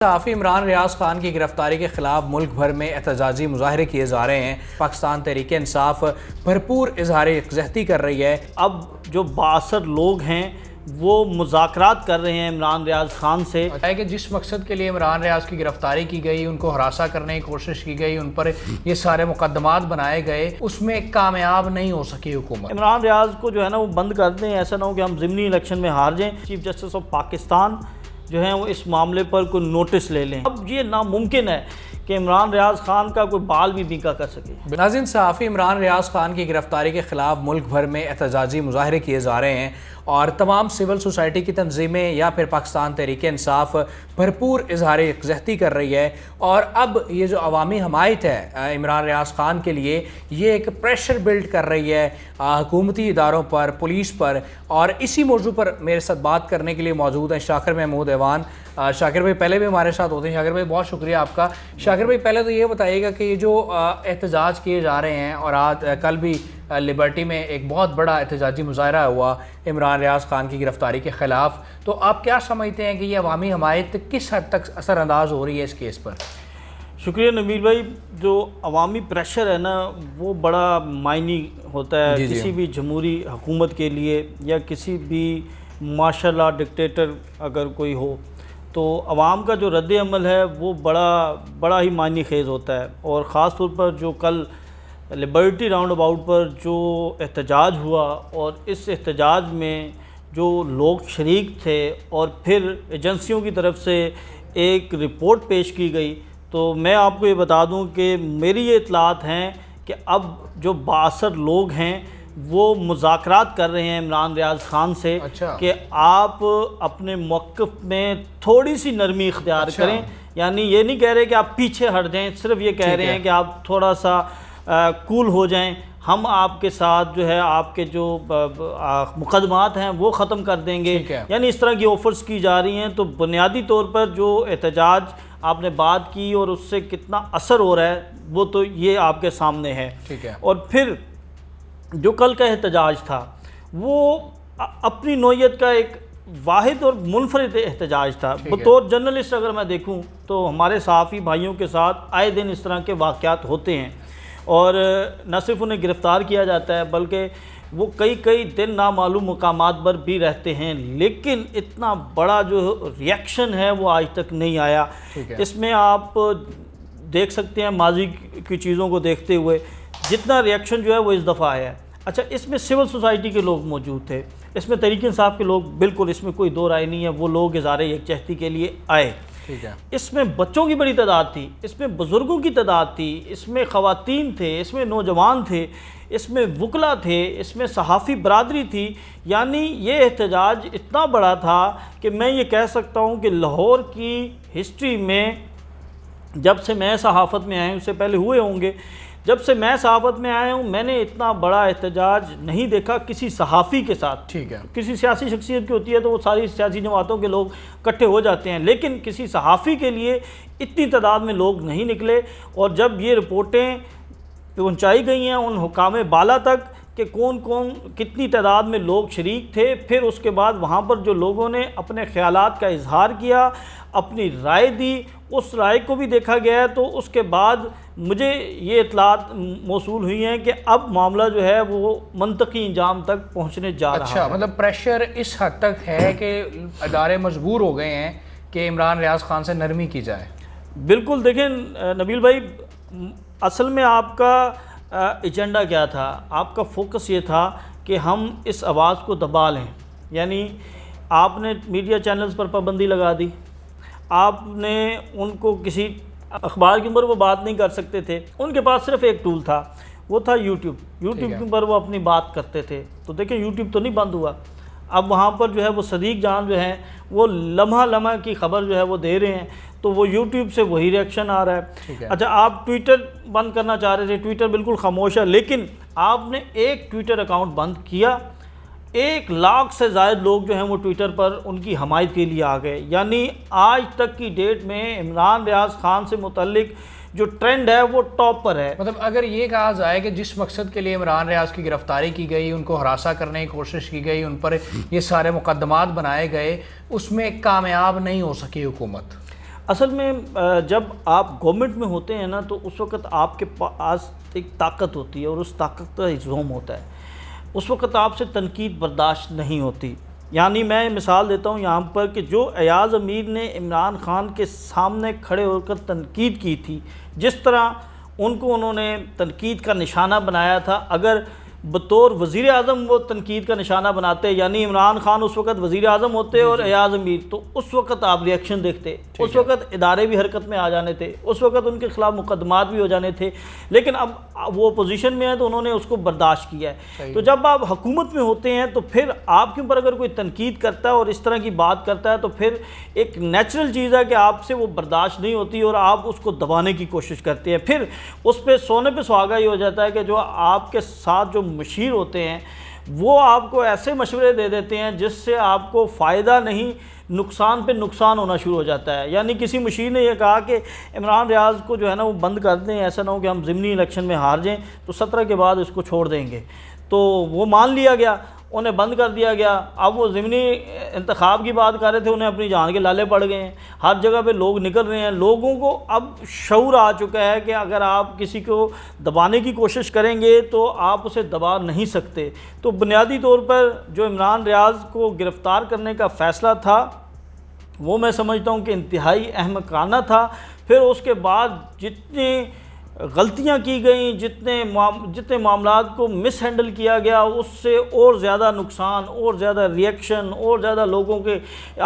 صحافی عمران ریاض خان کی گرفتاری کے خلاف ملک بھر میں احتجاجی مظاہرے کیے جا رہے ہیں۔ پاکستان تحریک انصاف بھرپور اظہار یکجہتی کر رہی ہے۔ اب جو بااثر لوگ ہیں وہ مذاکرات کر رہے ہیں عمران ریاض خان سے کہ جس مقصد کے لیے عمران ریاض کی گرفتاری کی گئی، ان کو ہراساں کرنے کی کوشش کی گئی، ان پر یہ سارے مقدمات بنائے گئے، اس میں کامیاب نہیں ہو سکی حکومت۔ عمران ریاض کو جو ہے نا وہ بند کر دیں، ایسا نہ ہو کہ ہم ضمنی الیکشن میں ہار جائیں۔ چیف جسٹس آف پاکستان جو ہیں وہ اس معاملے پر کوئی نوٹس لے لیں۔ اب یہ ناممکن ہے کہ عمران ریاض خان کا کوئی بال بھی بیکا کر سکے۔ ناظرین، صحافی عمران ریاض خان کی گرفتاری کے خلاف ملک بھر میں احتجاجی مظاہرے کیے جا رہے ہیں اور تمام سول سوسائٹی کی تنظیمیں یا پھر پاکستان تحریک انصاف بھرپور اظہار یکجہتی کر رہی ہے، اور اب یہ جو عوامی حمایت ہے عمران ریاض خان کے لیے، یہ ایک پریشر بلڈ کر رہی ہے حکومتی اداروں پر، پولیس پر۔ اور اسی موضوع پر میرے ساتھ بات کرنے کے لیے موجود ہیں شاکر محمود ایوان۔ شاکر بھائی پہلے بھی ہمارے ساتھ ہوتے ہیں۔ شاکر بھائی بہت شکریہ آپ کا۔ شاکر بھائی پہلے تو یہ بتائیے گا کہ یہ جو احتجاج کیے جا رہے ہیں، اور آج کل بھی لبرٹی میں ایک بہت بڑا احتجاجی مظاہرہ ہوا عمران ریاض خان کی گرفتاری کے خلاف، تو آپ کیا سمجھتے ہیں کہ یہ عوامی حمایت کس حد تک اثر انداز ہو رہی ہے اس کیس پر؟ شکریہ نبیل بھائی۔ جو عوامی پریشر ہے نا وہ بڑا معنی ہوتا ہے کسی بھی جمہوری حکومت کے لیے، یا کسی بھی ماشاء اللہ ڈکٹیٹر اگر کوئی ہو، تو عوام کا جو رد عمل ہے وہ بڑا ہی معنی خیز ہوتا ہے۔ اور خاص طور پر جو کل لبرٹی راؤنڈ اباؤٹ پر جو احتجاج ہوا، اور اس احتجاج میں جو لوگ شریک تھے، اور پھر ایجنسیوں کی طرف سے ایک رپورٹ پیش کی گئی، تو میں آپ کو یہ بتا دوں کہ میری یہ اطلاعات ہیں کہ اب جو بااثر لوگ ہیں وہ مذاکرات کر رہے ہیں عمران ریاض خان سے کہ آپ اپنے موقف میں تھوڑی سی نرمی اختیار کریں۔ یعنی یہ نہیں کہہ رہے کہ آپ پیچھے ہٹ جائیں، صرف یہ کہہ رہے ہیں کہ آپ تھوڑا سا کول ہو جائیں، ہم آپ کے ساتھ جو ہے آپ کے جو مقدمات ہیں وہ ختم کر دیں گے۔ یعنی اس طرح کی آفرز کی جا رہی ہیں۔ تو بنیادی طور پر جو احتجاج آپ نے بات کی اور اس سے کتنا اثر ہو رہا ہے وہ تو یہ آپ کے سامنے ہے۔ اور پھر جو کل کا احتجاج تھا وہ اپنی نوعیت کا ایک واحد اور منفرد احتجاج تھا۔ بطور جرنلسٹ اگر میں دیکھوں تو ہمارے صحافی بھائیوں کے ساتھ آئے دن اس طرح کے واقعات ہوتے ہیں، اور نہ صرف انہیں گرفتار کیا جاتا ہے بلکہ وہ کئی دن نامعلوم مقامات پر بھی رہتے ہیں، لیکن اتنا بڑا جو ریاکشن ہے وہ آج تک نہیں آیا۔ اس میں آپ دیکھ سکتے ہیں ماضی کی چیزوں کو دیکھتے ہوئے جتنا ریاکشن جو ہے وہ اس دفعہ آیا ہے۔ اچھا، اس میں سول سوسائٹی کے لوگ موجود تھے، اس میں تحریک انصاف کے لوگ، بالکل اس میں کوئی دو رائے نہیں ہے، وہ لوگ اظہار یکجہتی کے لیے آئے۔ اس میں بچوں کی بڑی تعداد تھی، اس میں بزرگوں کی تعداد تھی، اس میں خواتین تھے، اس میں نوجوان تھے، اس میں وکلا تھے، اس میں صحافی برادری تھی۔ یعنی یہ احتجاج اتنا بڑا تھا کہ میں یہ کہہ سکتا ہوں کہ لاہور کی ہسٹری میں جب سے میں صحافت میں آیا ہوں، اس سے پہلے ہوئے ہوں گے، جب سے میں صحافت میں آیا ہوں میں نے اتنا بڑا احتجاج نہیں دیکھا کسی صحافی کے ساتھ۔ کسی سیاسی شخصیت کی ہوتی ہے تو وہ ساری سیاسی جماعتوں کے لوگ اکٹھے ہو جاتے ہیں، لیکن کسی صحافی کے لیے اتنی تعداد میں لوگ نہیں نکلے۔ اور جب یہ رپورٹیں پہنچائی گئی ہیں ان حکام بالا تک کہ کون کتنی تعداد میں لوگ شریک تھے، پھر اس کے بعد وہاں پر جو لوگوں نے اپنے خیالات کا اظہار کیا، اپنی رائے دی، اس رائے کو بھی دیکھا گیا ہے، تو اس کے بعد مجھے یہ اطلاعات موصول ہوئی ہیں کہ اب معاملہ جو ہے وہ منطقی انجام تک پہنچنے جا رہا ہے۔ اچھا، مطلب پریشر اس حد تک ہے کہ ادارے مجبور ہو گئے ہیں کہ عمران ریاض خان سے نرمی کی جائے۔ بالکل۔ دیکھیں نبیل بھائی، اصل میں آپ کا ایجنڈا کیا تھا؟ آپ کا فوکس یہ تھا کہ ہم اس آواز کو دبا لیں۔ یعنی آپ نے میڈیا چینلز پر پابندی لگا دی، آپ نے ان کو کسی اخبار کے اوپر وہ بات نہیں کر سکتے تھے، ان کے پاس صرف ایک ٹول تھا، وہ تھا یوٹیوب کے اوپر وہ اپنی بات کرتے تھے۔ تو دیکھیں یوٹیوب تو نہیں بند ہوا، اب وہاں پر جو ہے وہ صدیق جان جو ہیں وہ لمحہ کی خبر جو ہے وہ دے رہے ہیں، تو وہ یوٹیوب سے وہی ریاکشن آ رہا ہے۔ اچھا، آپ ٹویٹر بند کرنا چاہ رہے تھے، ٹویٹر بالکل خاموش ہے، لیکن آپ نے ایک ٹویٹر اکاؤنٹ بند کیا، 1 لاکھ سے زائد لوگ جو ہیں وہ ٹویٹر پر ان کی حمایت کے لیے آ گئے۔ یعنی آج تک کی ڈیٹ میں عمران ریاض خان سے متعلق جو ٹرینڈ ہے وہ ٹاپ پر ہے۔ مطلب اگر یہ کہا جائے کہ جس مقصد کے لیے عمران ریاض کی گرفتاری کی گئی، ان کو ہراساں کرنے کی کوشش کی گئی، ان پر یہ سارے مقدمات بنائے گئے، اس میں کامیاب نہیں ہو سکی حکومت۔ اصل میں جب آپ گورنمنٹ میں ہوتے ہیں نا تو اس وقت آپ کے پاس ایک طاقت ہوتی ہے اور اس طاقت کا زوم ہوتا ہے. اس وقت آپ سے تنقید برداشت نہیں ہوتی. یعنی میں مثال دیتا ہوں یہاں پر کہ جو ایاز امیر نے عمران خان کے سامنے کھڑے ہو کر تنقید کی تھی، جس طرح ان کو انہوں نے تنقید کا نشانہ بنایا تھا، اگر بطور وزیر اعظم وہ تنقید کا نشانہ بناتے، یعنی عمران خان اس وقت وزیر اعظم ہوتے اور ایاز امیر، تو اس وقت آپ ری ایکشن دیکھتے، اس وقت ادارے بھی حرکت میں آ جانے تھے، اس وقت ان کے خلاف مقدمات بھی ہو جانے تھے. لیکن اب وہ اپوزیشن میں ہیں تو انہوں نے اس کو برداشت کیا ہے. تو جب آپ حکومت میں ہوتے ہیں تو پھر آپ کے اوپر اگر کوئی تنقید کرتا ہے اور اس طرح کی بات کرتا ہے تو پھر ایک نیچرل چیز ہے کہ آپ سے وہ برداشت نہیں ہوتی اور آپ اس کو دبانے کی کوشش کرتے ہیں. پھر اس پہ سونے پہ سہاگا یہ ہو جاتا ہے کہ جو آپ کے ساتھ جو مشیر ہوتے ہیں وہ آپ کو ایسے مشورے دے دیتے ہیں جس سے آپ کو فائدہ نہیں، نقصان پہ نقصان ہونا شروع ہو جاتا ہے. یعنی کسی مشیر نے یہ کہا کہ عمران ریاض کو جو ہے نا وہ بند کر دیں، ایسا نہ ہو کہ ہم ضمنی الیکشن میں ہار جائیں تو 17 کے بعد اس کو چھوڑ دیں گے. تو وہ مان لیا گیا، انہیں بند کر دیا گیا. اب وہ ضمنی انتخاب کی بات کر رہے تھے، انہیں اپنی جان کے لالے پڑ گئے ہیں. ہر جگہ پہ لوگ نکل رہے ہیں. لوگوں کو اب شعور آ چکا ہے کہ اگر آپ کسی کو دبانے کی کوشش کریں گے تو آپ اسے دبا نہیں سکتے. تو بنیادی طور پر جو عمران ریاض کو گرفتار کرنے کا فیصلہ تھا وہ میں سمجھتا ہوں کہ انتہائی احمقانہ تھا. پھر اس کے بعد جتنی غلطیاں کی گئیں، جتنے معاملات کو مس ہینڈل کیا گیا، اس سے اور زیادہ نقصان، اور زیادہ ری ایکشن، اور زیادہ لوگوں کے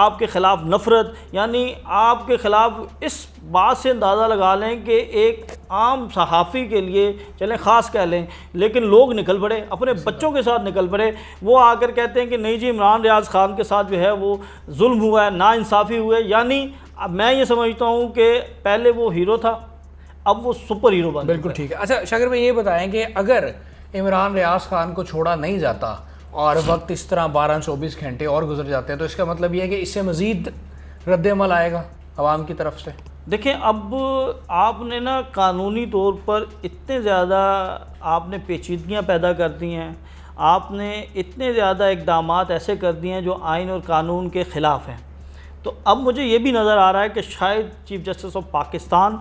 آپ کے خلاف نفرت. یعنی آپ کے خلاف اس بات سے اندازہ لگا لیں کہ ایک عام صحافی کے لیے چلیں خاص کہہ لیں، لیکن لوگ نکل پڑے، اپنے بچوں کے ساتھ نکل پڑے. وہ آ کر کہتے ہیں کہ نہیں جی عمران ریاض خان کے ساتھ جو ہے وہ ظلم ہوا ہے، ناانصافی ہوئے. یعنی اب میں یہ سمجھتا ہوں کہ پہلے وہ ہیرو تھا، اب وہ سپر ہیرو بن. بالکل ٹھیک ہے. اچھا شاکر بھائی یہ بتائیں کہ اگر عمران ریاض خان کو چھوڑا نہیں جاتا اور وقت اس طرح 12-24 گھنٹے اور گزر جاتے ہیں تو اس کا مطلب یہ ہے کہ اس سے مزید رد عمل آئے گا عوام کی طرف سے؟ دیکھیں اب آپ نے نا قانونی طور پر اتنے زیادہ آپ نے پیچیدگیاں پیدا کر دی ہیں، آپ نے اتنے زیادہ اقدامات ایسے کر دیے ہیں جو آئین اور قانون کے خلاف ہیں. تو اب مجھے یہ بھی نظر آ رہا ہے کہ شاید چیف جسٹس آف پاکستان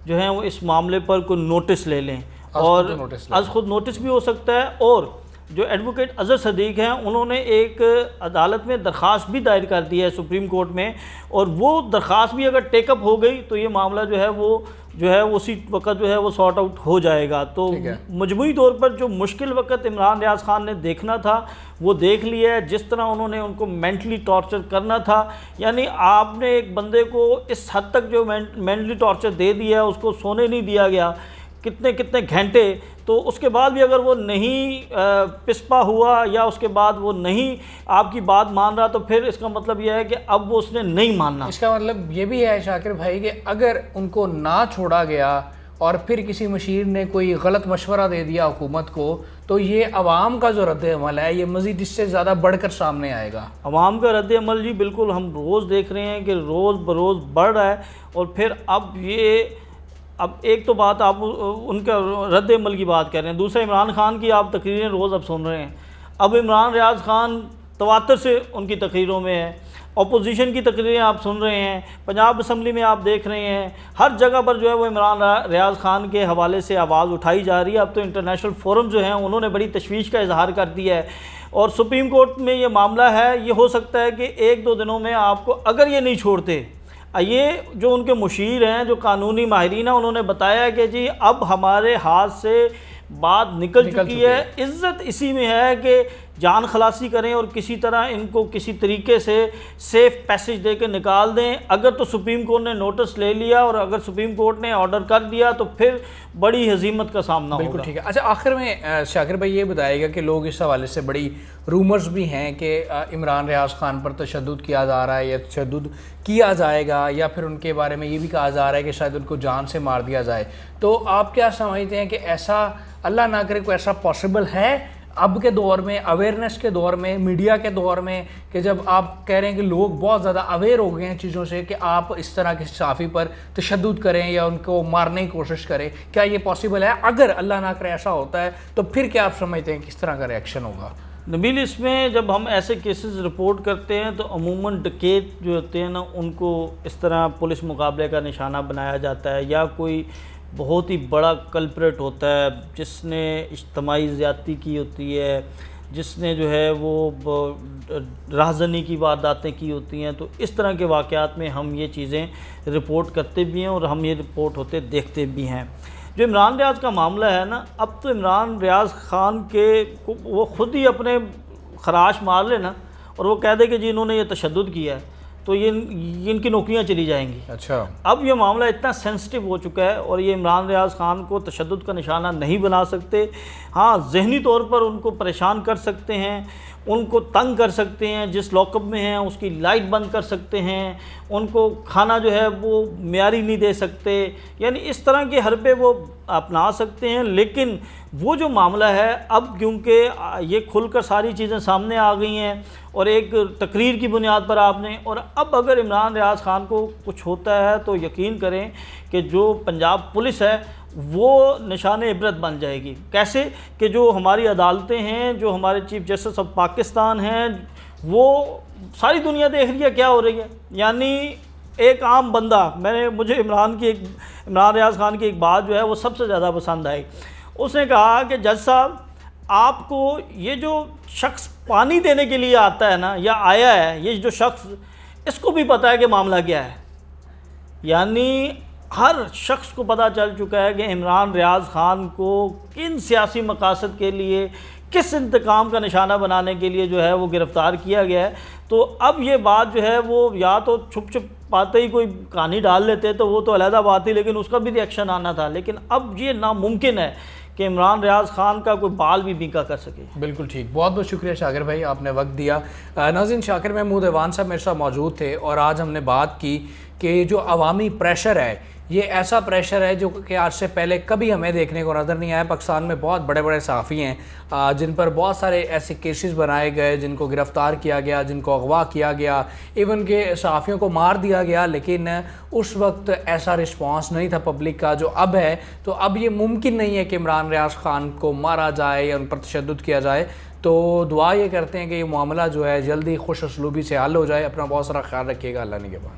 جو ہیں وہ اس معاملے پر کوئی نوٹس لے لیں، اور از خود نوٹس بھی ہو سکتا ہے. اور جو ایڈوکیٹ اظہر صدیق ہیں انہوں نے ایک عدالت میں درخواست بھی دائر کر دی ہے سپریم کورٹ میں، اور وہ درخواست بھی اگر ٹیک اپ ہو گئی تو یہ معاملہ جو ہے وہ اسی وقت جو ہے وہ سارٹ آؤٹ ہو جائے گا. تو مجموعی طور پر جو مشکل وقت عمران ریاض خان نے دیکھنا تھا وہ دیکھ لیا ہے. جس طرح انہوں نے ان کو مینٹلی ٹارچر کرنا تھا، یعنی آپ نے ایک بندے کو اس حد تک جو مینٹلی ٹارچر دے دیا ہے، اس کو سونے نہیں دیا گیا کتنے گھنٹے، تو اس کے بعد بھی اگر وہ نہیں پسپا ہوا یا اس کے بعد وہ نہیں آپ کی بات مان رہا تو پھر اس کا مطلب یہ ہے کہ اب وہ اس نے نہیں ماننا. اس کا مطلب یہ بھی ہے شاکر بھائی کہ اگر ان کو نہ چھوڑا گیا اور پھر کسی مشیر نے کوئی غلط مشورہ دے دیا حکومت کو تو یہ عوام کا جو رد عمل ہے یہ مزید اس سے زیادہ بڑھ کر سامنے آئے گا. عوام کا رد عمل جی بالکل ہم روز دیکھ رہے ہیں کہ روز بروز بڑھ رہا ہے. اور پھر اب ایک تو بات آپ ان کا رد عمل کی بات کر رہے ہیں، دوسرا عمران خان کی آپ تقریریں روز اب سن رہے ہیں. اب عمران ریاض خان تواتر سے ان کی تقریروں میں ہے، اپوزیشن کی تقریریں آپ سن رہے ہیں، پنجاب اسمبلی میں آپ دیکھ رہے ہیں، ہر جگہ پر جو ہے وہ عمران ریاض خان کے حوالے سے آواز اٹھائی جا رہی ہے. اب تو انٹرنیشنل فورم جو ہیں انہوں نے بڑی تشویش کا اظہار کر دیا ہے، اور سپریم کورٹ میں یہ معاملہ ہے. یہ ہو سکتا ہے کہ 1-2 دنوں میں آپ کو اگر یہ نہیں چھوڑتے، یہ جو ان کے مشیر ہیں جو قانونی ماہرین ہیں انہوں نے بتایا کہ جی اب ہمارے ہاتھ سے بات نکل چکی ہے، عزت اسی میں ہے کہ جان خلاصی کریں اور کسی طرح ان کو کسی طریقے سے سیف پیسج دے کے نکال دیں. اگر تو سپریم کورٹ نے نوٹس لے لیا اور اگر سپریم کورٹ نے آرڈر کر دیا تو پھر بڑی ہزیمت کا سامنا ہوگا. بالکل ٹھیک ہے. اچھا آخر میں شاکر بھائی یہ بتائے گا کہ لوگ اس حوالے سے بڑی رومرز بھی ہیں کہ عمران ریاض خان پر تشدد کیا جا رہا ہے یا تشدد کیا جائے گا، یا پھر ان کے بارے میں یہ بھی کہا جا رہا ہے کہ شاید ان کو جان سے مار دیا جائے. تو آپ کیا سمجھتے ہیں کہ ایسا اللہ نہ کرے کوئی ایسا پاسبل ہے اب کے دور میں، اویئرنیس کے دور میں، میڈیا کے دور میں، کہ جب آپ کہہ رہے ہیں کہ لوگ بہت زیادہ اویئر ہو گئے ہیں چیزوں سے کہ آپ اس طرح کے صحافی پر تشدد کریں یا ان کو مارنے کی کوشش کریں، کیا یہ پاسبل ہے؟ اگر اللہ نہ کرے ایسا ہوتا ہے تو پھر کیا آپ سمجھتے ہیں کس طرح کا ریئیکشن ہوگا؟ نبیل، اس میں جب ہم ایسے کیسز رپورٹ کرتے ہیں تو عموماً ڈکیت جو ہوتے ہیں نا ان کو اس طرح پولیس مقابلے کا نشانہ بنایا جاتا ہے، یا کوئی بہت ہی بڑا کلپریٹ ہوتا ہے جس نے اجتماعی زیادتی کی ہوتی ہے، جس نے جو ہے وہ راہزنی کی وارداتیں کی ہوتی ہیں. تو اس طرح کے واقعات میں ہم یہ چیزیں رپورٹ کرتے بھی ہیں اور ہم یہ رپورٹ ہوتے دیکھتے بھی ہیں. جو عمران ریاض کا معاملہ ہے نا، اب تو عمران ریاض خان کے وہ خود ہی اپنے خراش مار لے نا اور وہ کہہ دے کہ جی انہوں نے یہ تشدد کیا ہے تو یہ ان کی نوکریاں چلی جائیں گی. اچھا، اب یہ معاملہ اتنا سینسٹیو ہو چکا ہے اور یہ عمران ریاض خان کو تشدد کا نشانہ نہیں بنا سکتے. ہاں، ذہنی طور پر ان کو پریشان کر سکتے ہیں، ان کو تنگ کر سکتے ہیں، جس لاک اپ میں ہیں اس کی لائٹ بند کر سکتے ہیں، ان کو کھانا جو ہے وہ معیاری نہیں دے سکتے، یعنی اس طرح کے حربے وہ اپنا سکتے ہیں. لیکن وہ جو معاملہ ہے اب کیونکہ یہ کھل کر ساری چیزیں سامنے آ گئی ہیں اور ایک تقریر کی بنیاد پر آپ نے، اور اب اگر عمران ریاض خان کو کچھ ہوتا ہے تو یقین کریں کہ جو پنجاب پولیس ہے وہ نشان عبرت بن جائے گی. کیسے کہ جو ہماری عدالتیں ہیں، جو ہمارے چیف جسٹس آف پاکستان ہیں، وہ ساری دنیا دیکھ رہی ہے کیا ہو رہی ہے. یعنی ایک عام بندہ، مجھے عمران ریاض خان کی ایک بات جو ہے وہ سب سے زیادہ پسند آئی. اس نے کہا کہ جج صاحب، آپ کو یہ جو شخص پانی دینے کے لیے آتا ہے نا یا آیا ہے، یہ جو شخص، اس کو بھی پتہ ہے کہ معاملہ کیا ہے. یعنی ہر شخص کو پتہ چل چکا ہے کہ عمران ریاض خان کو کن سیاسی مقاصد کے لیے، کس انتقام کا نشانہ بنانے کے لیے جو ہے وہ گرفتار کیا گیا ہے. تو اب یہ بات جو ہے وہ یا تو چھپ پاتے ہی کوئی کہانی ڈال لیتے تو وہ تو علیحدہ بات تھی، لیکن اس کا بھی ریئیکشن آنا تھا. لیکن اب یہ ناممکن ہے کہ عمران ریاض خان کا کوئی بال بھی بینکا کر سکے. بالکل ٹھیک، بہت بہت شکریہ شاکر بھائی، آپ نے وقت دیا. ناظرین، شاکر محمود ایوان صاحب میرے ساتھ موجود تھے اور آج ہم نے بات کی کہ جو عوامی پریشر ہے، یہ ایسا پریشر ہے جو کہ آج سے پہلے کبھی ہمیں دیکھنے کو نظر نہیں آیا. پاکستان میں بہت بڑے بڑے صحافی ہیں جن پر بہت سارے ایسے کیسز بنائے گئے، جن کو گرفتار کیا گیا، جن کو اغوا کیا گیا، ایون کہ صحافیوں کو مار دیا گیا. لیکن اس وقت ایسا رسپانس نہیں تھا پبلک کا جو اب ہے. تو اب یہ ممکن نہیں ہے کہ عمران ریاض خان کو مارا جائے یا ان پر تشدد کیا جائے. تو دعا یہ کرتے ہیں کہ یہ معاملہ جو ہے جلدی خوش اسلوبی سے حل ہو جائے. اپنا بہت سارا خیال رکھیے گا. اللہ نگہبان.